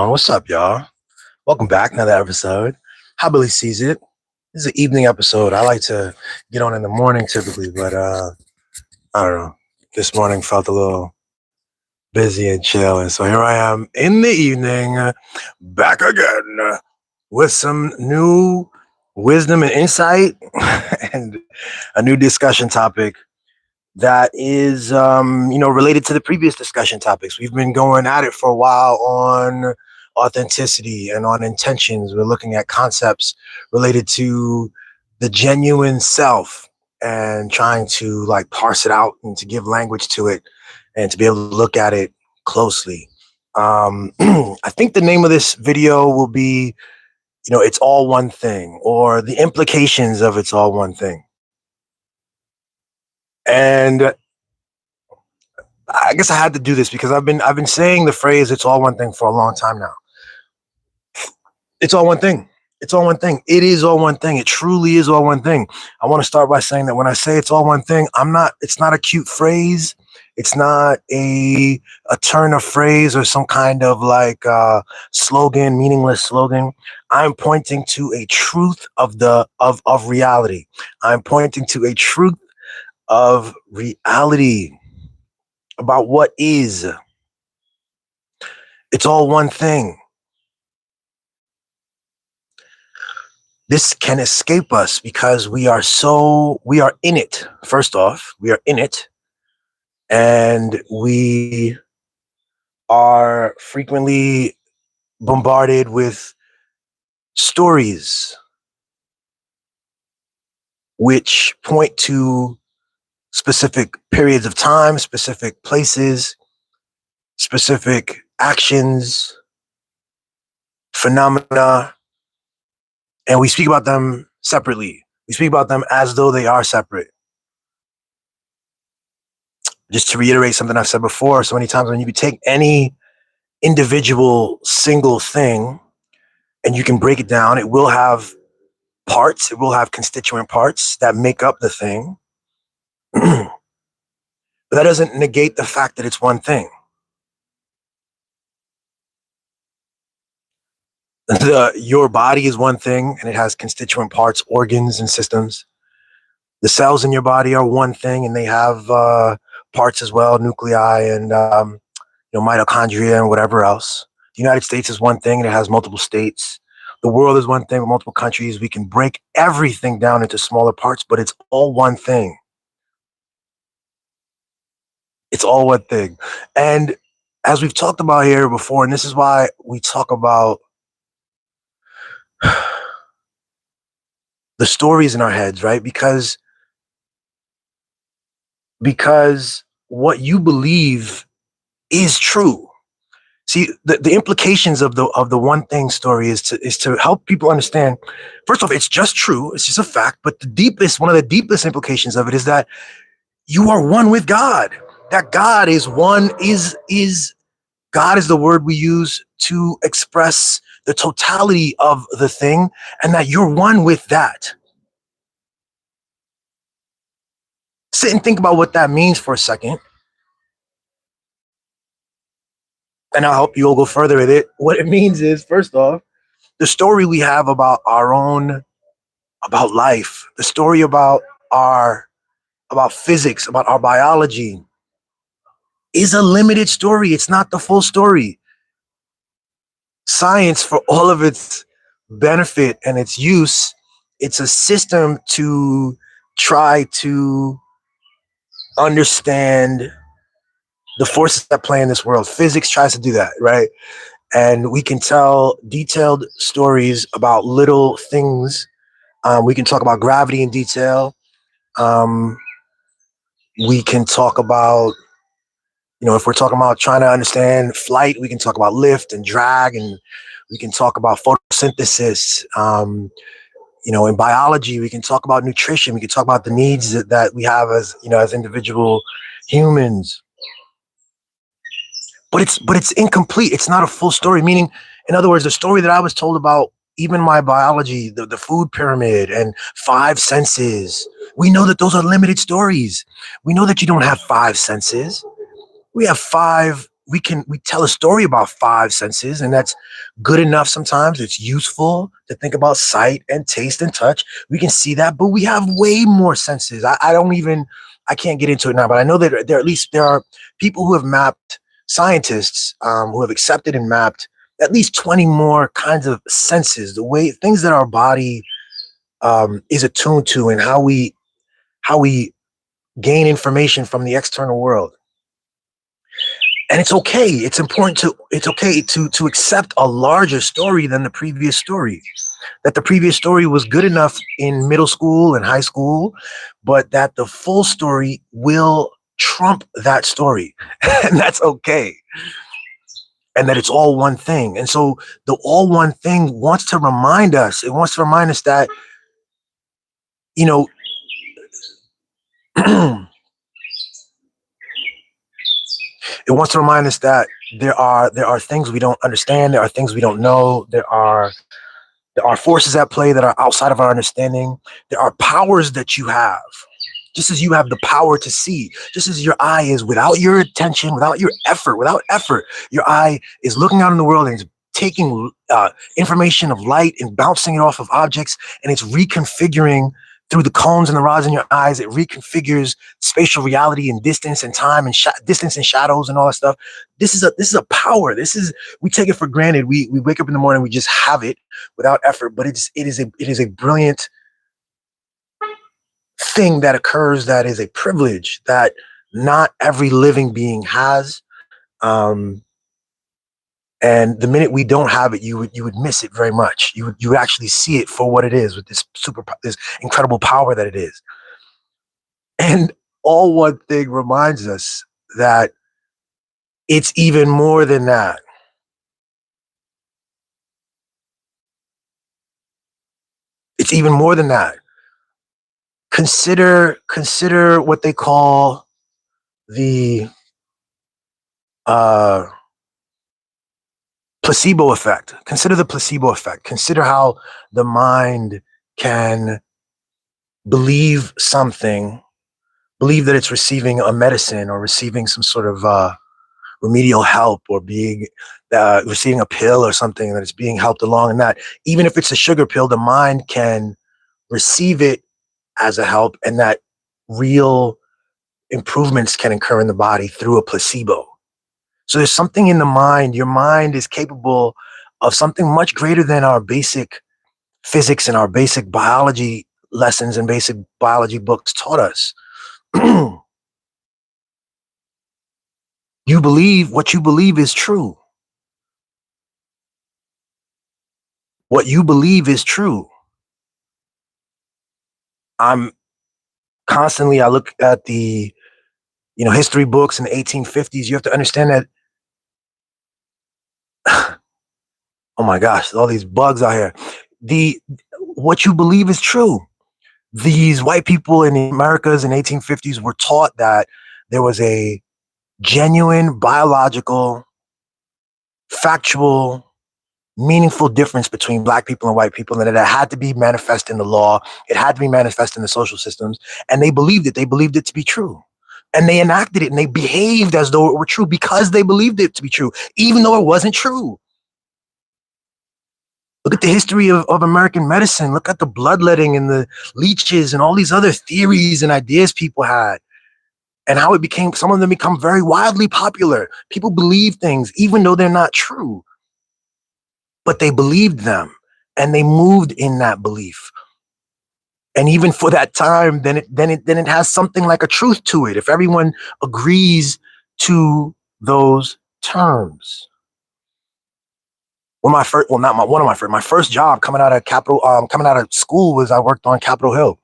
What's up, y'all? Welcome back. Another episode. How Billy sees it. This is an evening episode. I like to get on in the morning typically, but I don't know. This morning felt a little busy and chill, and so here I am in the evening, back again with some new wisdom and insight, and a new discussion topic that is, related to the previous discussion topics. We've been going at it for a while on authenticity and on intentions. We're looking at concepts related to the genuine self and trying to like parse it out and to give language to it and to be able to look at it closely. I think the name of this video will be, it's all one thing, or the implications of it's all one thing. And I guess I had to do this because I've been saying the phrase "it's all one thing" for a long time now. It's all one thing. It's all one thing. It is all one thing. It truly is all one thing. I want to start by saying that when I say it's all one thing, it's not a cute phrase. It's not a turn of phrase or some kind of like slogan, meaningless slogan. I'm pointing to a truth of reality. I'm pointing to a truth of reality about what is. It's all one thing. This can escape us because we are in it. First off, we are in it, and we are frequently bombarded with stories which point to specific periods of time, specific places, specific actions, phenomena, and we speak about them separately. We speak about them as though they are separate. Just to reiterate something I've said before so many times, when you could take any individual single thing and you can break it down, it will have parts, it will have constituent parts that make up the thing. But that doesn't negate the fact that it's one thing. Your body is one thing and it has constituent parts, organs, and systems. The cells in your body are one thing and they have parts as well, nuclei and mitochondria and whatever else. The United States is one thing and it has multiple states. The world is one thing with multiple countries. We can break everything down into smaller parts, but it's all one thing. It's all one thing. And as we've talked about here before, and this is why we talk about the stories in our heads, right? Because what you believe is true. See, the implications of the one thing story is to help people understand. First off, it's just true. It's just a fact. But one of the deepest implications of it is that you are one with God. That God is one. God is the word we use to express the totality of the thing, and that you're one with that. Sit and think about what that means for a second. And I'll help you go further with it. What it means is, first off, the story we have about about life, the story about physics, about our biology, is a limited story. It's not the full story. Science, for all of its benefit and its use, it's a system to try to understand the forces that play in this world. Physics tries to do that, right? And we can tell detailed stories about little things. We can talk about gravity in detail. We can talk about, if we're talking about trying to understand flight, we can talk about lift and drag, and we can talk about photosynthesis. In biology, we can talk about nutrition. We can talk about the needs that we have as individual humans. But it's incomplete. It's not a full story. Meaning, in other words, the story that I was told about even my biology, the food pyramid and 5 senses, we know that those are limited stories. We know that you don't have 5 senses. We have 5 we tell a story about five senses, and that's good enough. Sometimes it's useful to think about sight and taste and touch. We can see that, but we have way more senses. I can't get into it now, but I know that there are people who have mapped, scientists who have accepted and mapped at least 20 more kinds of senses, the way things that our body is attuned to, and how we gain information from the external world. And it's okay. It's okay to accept a larger story than the previous story. That the previous story was good enough in middle school and high school, but that the full story will trump that story. And that's okay. And that it's all one thing. And so the all one thing wants to remind us, it wants to remind us that, you know, it wants to remind us that there are things we don't understand, there are things we don't know, there are forces at play that are outside of our understanding. There are powers that you have. Just as you have the power to see, just as your eye is, without your attention, without effort, your eye is looking out in the world and it's taking information of light and bouncing it off of objects, and it's reconfiguring through the cones and the rods in your eyes. It reconfigures spatial reality and distance and time and distance and shadows and all that stuff. This is a power. We take it for granted. We wake up in the morning, we just have it without effort, but it is a brilliant thing that occurs, that is a privilege that not every living being has. Um, and the minute we don't have it, you would miss it very much. You would actually see it for what it is, with this incredible power that it is. And all one thing reminds us that it's even more than that. It's even more than that. Consider what they call the uh, placebo effect. Consider the placebo effect. Consider how the mind can believe something, believe that it's receiving a medicine or receiving some sort of remedial help, or being receiving a pill or something, that it's being helped along. And that even if it's a sugar pill, the mind can receive it as a help, and that real improvements can occur in the body through a placebo. So there's something in the mind. Your mind is capable of something much greater than our basic physics and our basic biology lessons and basic biology books taught us. You believe what you believe is true. What you believe is true. I'm I look at the, history books in the 1850s. You have to understand that, oh my gosh, all these bugs out here. The What you believe is true. These white people in the Americas in 1850s were taught that there was a genuine biological, factual, meaningful difference between black people and white people, and that it had to be manifest in the law. It had to be manifest in the social systems. And they believed it. They believed it to be true. And they enacted it, and they behaved as though it were true because they believed it to be true, even though it wasn't true. Look at the history of American medicine. Look at the bloodletting and the leeches and all these other theories and ideas people had, and how some of them become very wildly popular. People believe things even though they're not true, but they believed them and they moved in that belief. And even for that time, then it has something like a truth to it if everyone agrees to those terms. My first job coming out of school was, I worked on Capitol Hill.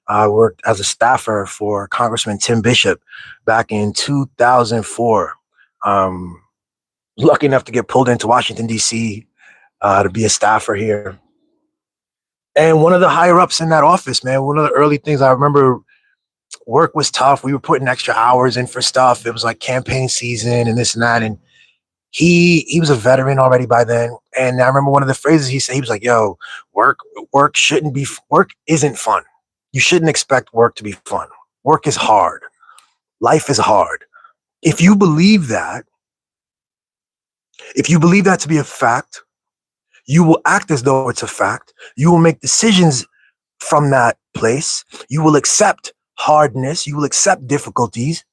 I worked as a staffer for Congressman Tim Bishop back in 2004. Lucky enough to get pulled into Washington, D.C. To be a staffer here. And one of the higher ups in that office, man, one of the early things I remember, work was tough. We were putting extra hours in for stuff. It was like campaign season and this and that. And he was a veteran already by then. And I remember one of the phrases he said, he was like, yo, work isn't fun. You shouldn't expect work to be fun. Work is hard. Life is hard. If you believe that, If you believe that to be a fact, you will act as though it's a fact. You will make decisions from that place. You will accept hardness. You will accept difficulties.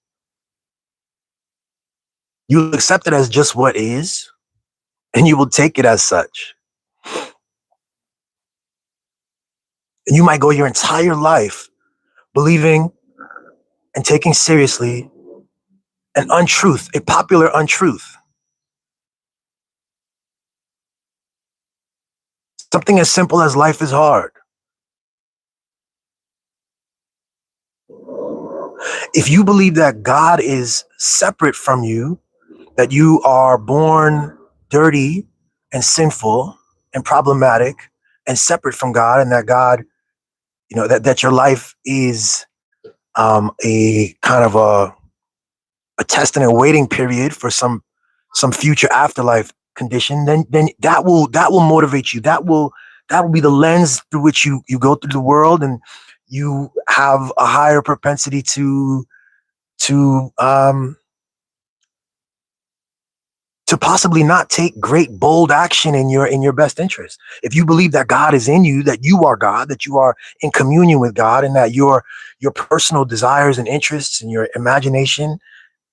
You will accept it as just what is, and you will take it as such. And you might go your entire life believing and taking seriously an untruth, a popular untruth. Something as simple as life is hard. If you believe that God is separate from you, that you are born dirty and sinful and problematic and separate from God, and that God, that your life is a kind of a test and a waiting period for some future afterlife condition, then that will motivate you. That will be the lens through which you go through the world, and you have a higher propensity to to possibly not take great bold action in your best interest. If you believe that God is in you, that you are God, that you are in communion with God, and that your personal desires and interests and your imagination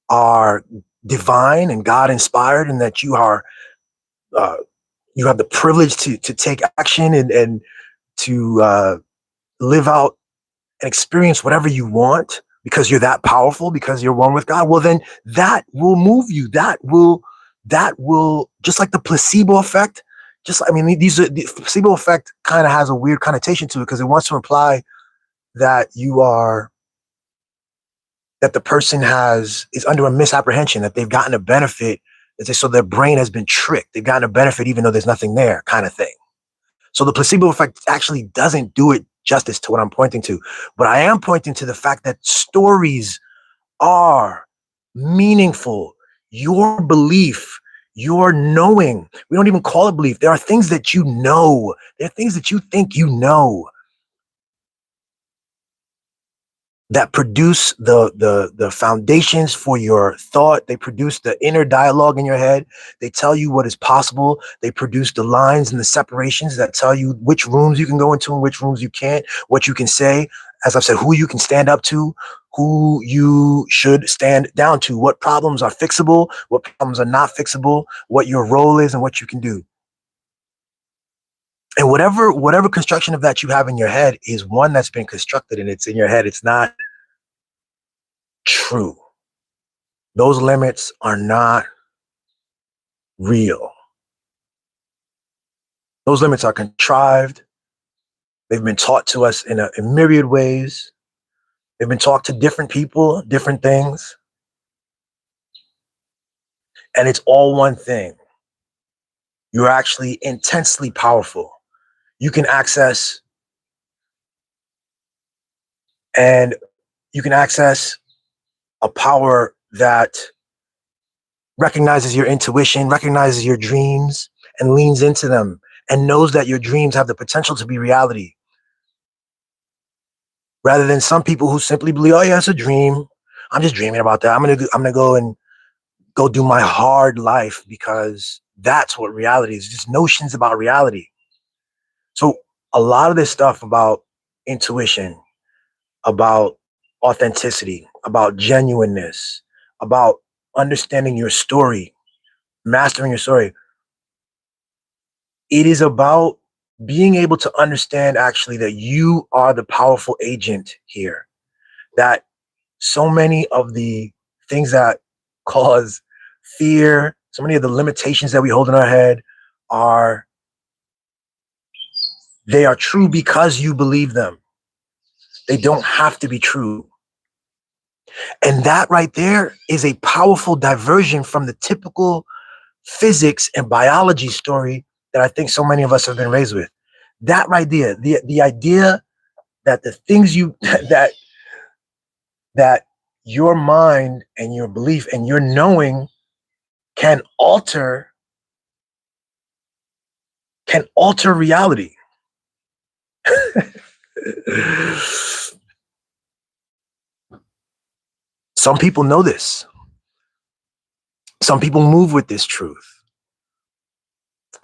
are divine and God inspired, and that uh, you have the privilege to take action and to live out and experience whatever you want because you're that powerful, because you're one with God, well, then that will move you. That will just like the placebo effect. I mean, the placebo effect kind of has a weird connotation to it because it wants to imply that that the person is under a misapprehension, that they've gotten a benefit, so their brain has been tricked. They've gotten a benefit even though there's nothing there, kind of thing. So the placebo effect actually doesn't do it justice to what I'm pointing to. But I am pointing to the fact that stories are meaningful. Your belief, your knowing, we don't even call it belief. There are things that you know. There are things that you think you know that produce the foundations for your thought. They produce the inner dialogue in your head. They tell you what is possible. They produce the lines and the separations that tell you which rooms you can go into and which rooms you can't, what you can say, as I've said, who you can stand up to, who you should stand down to, what problems are fixable, what problems are not fixable, what your role is and what you can do. And whatever construction of that you have in your head is one that's been constructed, and it's in your head. It's not true. Those limits are not real. Those limits are contrived. They've been taught to us in myriad ways. They've been taught to different people, different things. And it's all one thing. You're actually intensely powerful. You can access and you can access a power that recognizes your intuition, recognizes your dreams, and leans into them, and knows that your dreams have the potential to be reality. Rather than some people who simply believe, oh yeah, it's a dream. I'm just dreaming about that. I'm gonna go do my hard life because that's what reality is. Just notions about reality. So a lot of this stuff about intuition, about authenticity, about genuineness, about understanding your story, mastering your story. It is about being able to understand actually that you are the powerful agent here. That so many of the things that cause fear, so many of the limitations that we hold in our head are they are true because you believe them. They don't have to be true. And that right there is a powerful diversion from the typical physics and biology story that I think so many of us have been raised with. That right there, the idea that the things you that your mind and your belief and your knowing can alter reality. Some people know this. Some people move with this truth.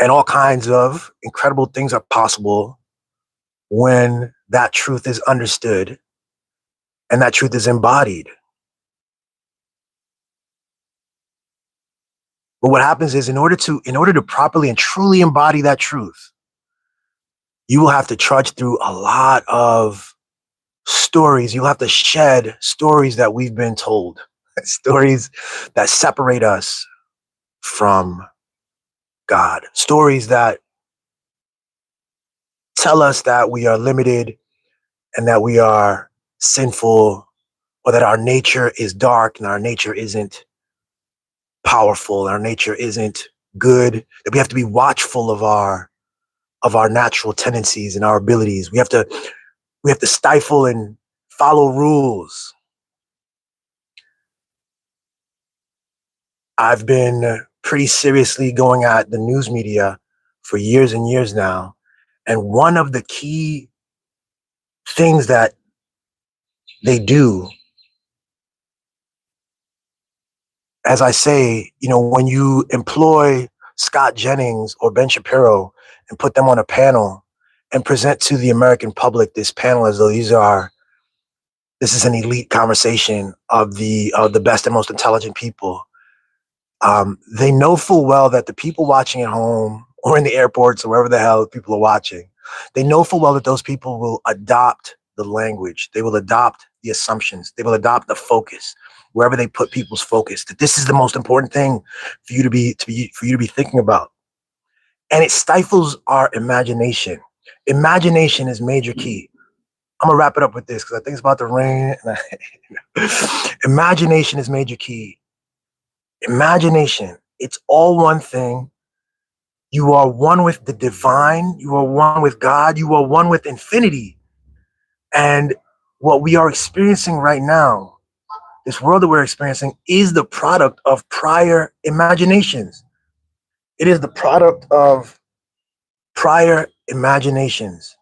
And all kinds of incredible things are possible when that truth is understood and that truth is embodied. But what happens is in order to properly and truly embody that truth, you will have to trudge through a lot of stories. You'll have to shed stories that we've been told, stories that separate us from God, stories that tell us that we are limited and that we are sinful, or that our nature is dark and our nature isn't powerful, our nature isn't good, that we have to be watchful of our natural tendencies and our abilities. We have to stifle and follow rules. I've been pretty seriously going at the news media for years and years now. And one of the key things that they do, as I say, when you employ Scott Jennings or Ben Shapiro and put them on a panel and present to the American public this panel as though this is an elite conversation of the best and most intelligent people. They know full well that the people watching at home or in the airports or wherever the hell people are watching, they know full well that those people will adopt the language, they will adopt the assumptions, they will adopt the focus wherever they put people's focus. That this is the most important thing for you to be thinking about, and it stifles our imagination. Imagination is major key. I'm gonna wrap it up with this because I think it's about to rain. Imagination is major key. Imagination, it's all one thing. You are one with the divine. You are one with God. You are one with infinity. And what we are experiencing right now, this world that we're experiencing, is the product of prior imaginations. It is the product of prior imaginations,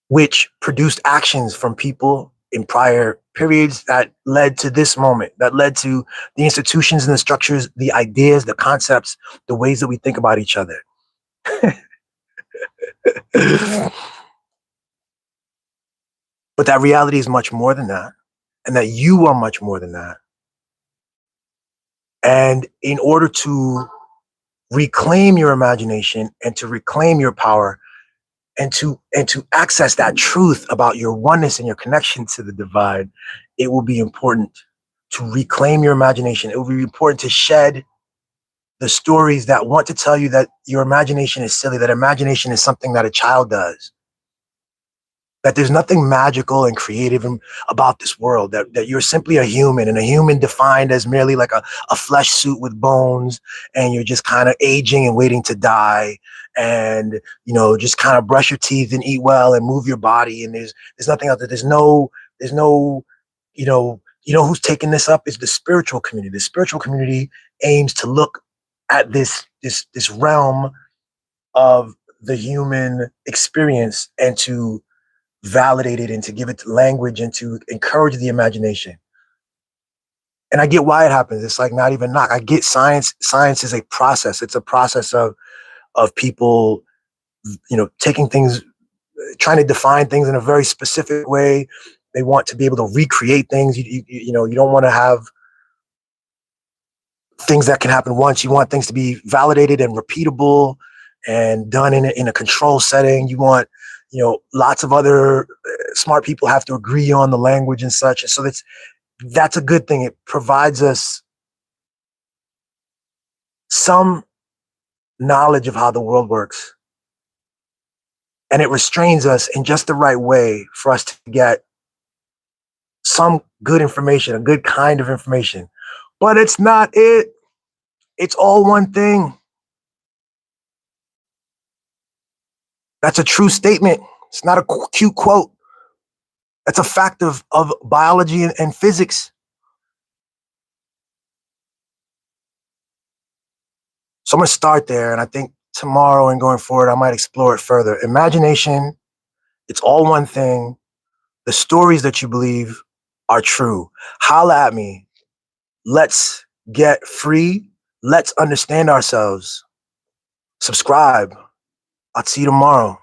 which produced actions from people in prior periods that led to this moment, that led to the institutions and the structures, the ideas, the concepts, the ways that we think about each other. But that reality is much more than that, and that you are much more than that. And in order to reclaim your imagination and to reclaim your power and to access that truth about your oneness and your connection to the divine, it will be important to reclaim your imagination. It will be important to shed the stories that want to tell you that your imagination is silly, that imagination is something that a child does, that there's nothing magical and creative about this world, that you're simply a human, and a human defined as merely like a flesh suit with bones, and you're just kind of aging and waiting to die, and just kind of brush your teeth and eat well and move your body, and there's nothing out there. There's no who's taking this up is the spiritual community. The spiritual community aims to look at this realm of the human experience and to validate it and to give it language and to encourage the imagination. And I get why it happens. It's like not even knock. I get science. Science is a process. It's a process of people, taking things, trying to define things in a very specific way. They want to be able to recreate things. You don't want to have things that can happen once. You want things to be validated and repeatable and done in a control setting. You want, lots of other smart people have to agree on the language and such. And so that's a good thing. It provides us some knowledge of how the world works. And it restrains us in just the right way for us to get some good information, a good kind of information. But it's not it. It's all one thing. That's a true statement. It's not a cute quote. That's a fact of biology and physics. So I'm going to start there. And I think tomorrow and going forward, I might explore it further. Imagination, it's all one thing. The stories that you believe are true. Holla at me. Let's get free. Let's understand ourselves. Subscribe. I'll see you tomorrow.